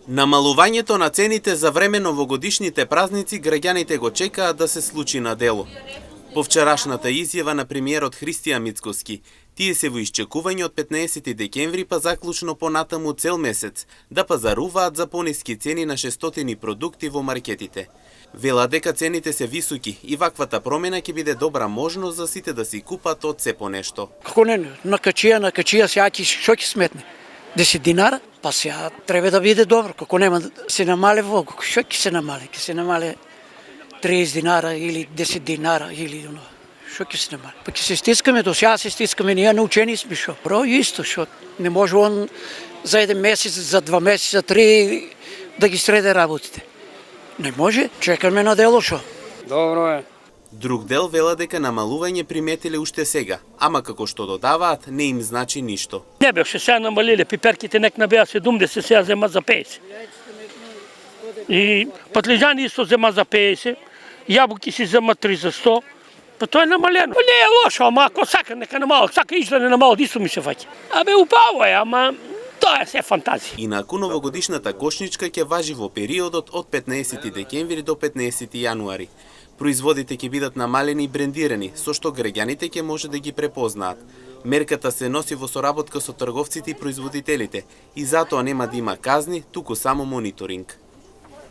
Намалувањето на цените за време новогодишните празници граѓаните го чекаат да се случи на дело. По вчерашната изјава на премиерот Христијан Мицкоски, тие се во исчекување од 15 декември па заклучно понатаму цел месец да пазаруваат за пониски цени на 600 продукти во маркетите. Вела дека цените се високи и ваквата промена ќе биде добра можност за сите да си купат од се по нешто. Како не, накачија, сега што ќе сметне? 10 динара? Па сега треба да биде добро, како нема да се намале во, што ќе се намале? Ќе се намале 30 динара или 10 динара или оно. Што ќе се намале? Па ќе се стискаме, до сега се стискаме, ние научени сме шо. Про исто, што не може он за еден месец, за 2 месеца, 3 да ги среде работите. Не може, чекаме на дело шо. Добро е. Друг дел вела дека намалување приметиле уште сега, ама како што додаваат, не им значи ништо. Не беше сега намалиле, пиперките некна беа 70, сега зема за 50. И патлижани исто зема за 50, јабуки си зема 3 за 100, па тоа е намалено. Не е лошо, ама ако сака нека намалат, сака иш да не намалат, исто ми се фаќа. Абе убаво е, ама тоа е се фантазија. Инаку новогодишната кошничка ќе важи во периодот од 15 декември до 15 јануари. Производите ќе бидат намалени и брендирани, со што граѓаните ќе може да ги препознаат. Мерката се носи во соработка со трговците и производителите и затоа нема да има казни, туку само мониторинг.